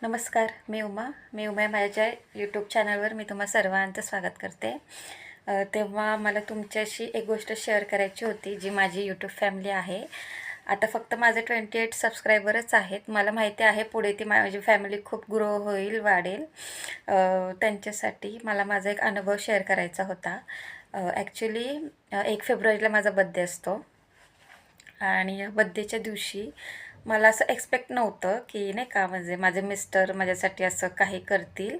नमस्कार, मी उमा माझ्या यूट्यूब चॅनलवर मी तुम्हा सर्वांचं स्वागत करते. तेव्हा मला तुमच्याशी एक गोष्ट शेअर करायची होती, जी माझी यूट्यूब फॅमिली आहे. आता फक्त माझे 28 सबस्क्रायबरच आहेत. मला माहिती आहे पुढे ती माझी फॅमिली खूप ग्रो होईल, वाढेल. त्यांच्यासाठी मला माझा एक अनुभव शेअर करायचा होता. ॲक्च्युली 1 फेब्रुवारीला माझा बड्डे असतो आणि बड्डेच्या दिवशी मला असं एक्सपेक्ट नव्हतं, की नाही का म्हणजे माझे मिस्टर माझ्यासाठी असं काही करतील,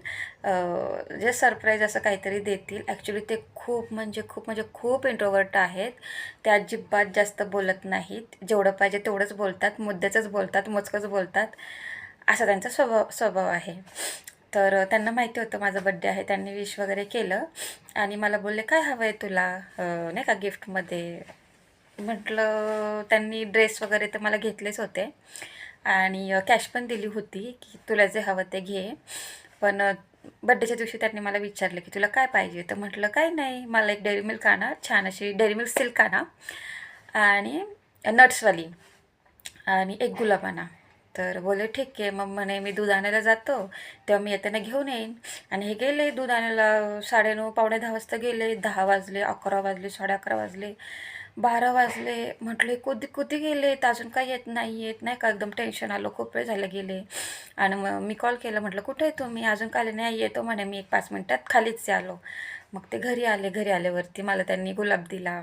जे सरप्राईज असं काहीतरी देतील. ॲक्च्युली ते खूप इंट्रोव्हर्ट आहेत. ते अजिबात जास्त बोलत नाहीत. जेवढं पाहिजे तेवढंच बोलतात, मुद्द्याचंच बोलतात, मोजकंच बोलतात. असा त्यांचा स्वभाव स्वभाव आहे. तर त्यांना माहिती होतं माझा बड्डे आहे. त्यांनी विश वगैरे केलं आणि मला बोलले, "काय हवं आहे तुला नाही का गिफ्टमध्ये?" म्हटलं त्यांनी ड्रेस वगैरे तर मला घेतलेच होते आणि कॅश पण दिली होती, की तुला जे हवं ते घे. पण बड्डेच्या दिवशी त्यांनी मला विचारलं, की तुला काय पाहिजे? तर म्हटलं काही नाही, मला एक डेअरी मिल्क आणा, छान अशी डेअरी मिल्क सिल्क आणा आणि नट्सवाली आणि एक गुलाब आणा. तर बोलले ठीक आहे. मग म्हणे मी दूध आणायला जातो, तेव्हा मी येताना घेऊन येईन. आणि हे गेले दूध आणायला 9:30 पावणे 10 वाजता गेले. 10 वाजले, 11 वाजले, 11:30 वाजले, 12 वाजले. म्हटले कुठे कुठे गेले तर अजून काही येत नाही येत नाही का, एकदम टेन्शन आलं. खूप वेळ झालं गेले. आणि मग मी कॉल केला, म्हटलं कुठे आहे तुम्ही, अजून काले नाही. येतो म्हणे मी 1-5 मिनटात, खालीच आलो. मग ते घरी आले. घरी आल्यावरती मला त्यांनी गुलाब दिला,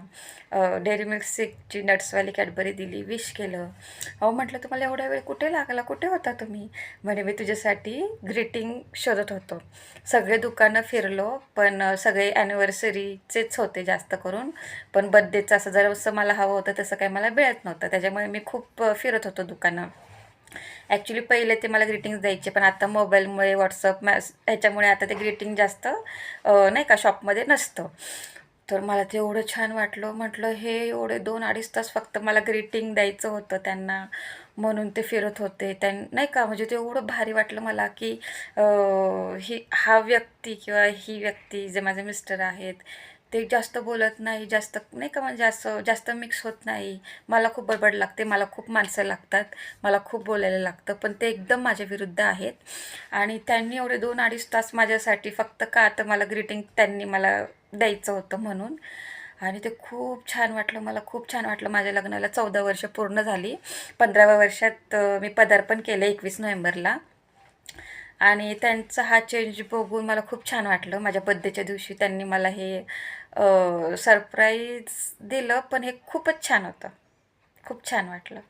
डेअरी मिल्क सिल्कची नट्सवाली कॅडबरी दिली, विश केलं. अहो म्हटलं तुम्हाला एवढा वेळ कुठे लागला, कुठे होता तुम्ही? म्हणे मी तुझ्यासाठी ग्रीटिंग शोधत होतो. सगळे दुकानं फिरलो, पण सगळे ॲनिव्हर्सरीचेच होते जास्त करून. पण बड्डेचं असं जसं मला हवं होतं तसं काही मला मिळत नव्हतं. त्याच्यामुळे मी खूप फिरत होतो दुकानं. ॲक्च्युली पहिले ते मला ग्रीटिंग्स द्यायचे, पण आता मोबाईलमुळे व्हॉट्सअप ह्याच्यामुळे आता ते ग्रीटिंग जास्त नाही का शॉपमध्ये नसतं. तर मला ते एवढं छान वाटलं. म्हटलं हे एवढे 2-2.5 तास फक्त मला ग्रीटिंग द्यायचं होतं त्यांना, म्हणून ते फिरत होते. नाही का म्हणजे ते एवढं भारी वाटलं मला, की हा व्यक्ती किंवा ही व्यक्ती जे माझे मिस्टर आहेत, ते जास्त बोलत नाही, जास्त नाही का म्हणजे असं जास्त मिक्स होत नाही. मला खूप बडबड लागते, मला खूप माणसं लागतात, मला खूप बोलायला लागतं, पण ते एकदम माझ्या विरुद्ध आहेत. आणि त्यांनी एवढे 2-2.5 तास माझ्यासाठी फक्त का तर मला ग्रीटिंग त्यांनी मला द्यायचं होतं म्हणून. आणि ते खूप छान वाटलं, मला खूप छान वाटलं. माझ्या लग्नाला 14 वर्ष पूर्ण झाली. 15व्या वर्षात मी पदार्पण केलं 21 नोव्हेंबरला. आणि त्यांचा हा चेंज बघून मला खूप छान वाटलं. माझ्या बड्डेच्या दिवशी त्यांनी मला हे सरप्राईज दिलं, पण हे खूपच छान होतं. खूप छान वाटलं.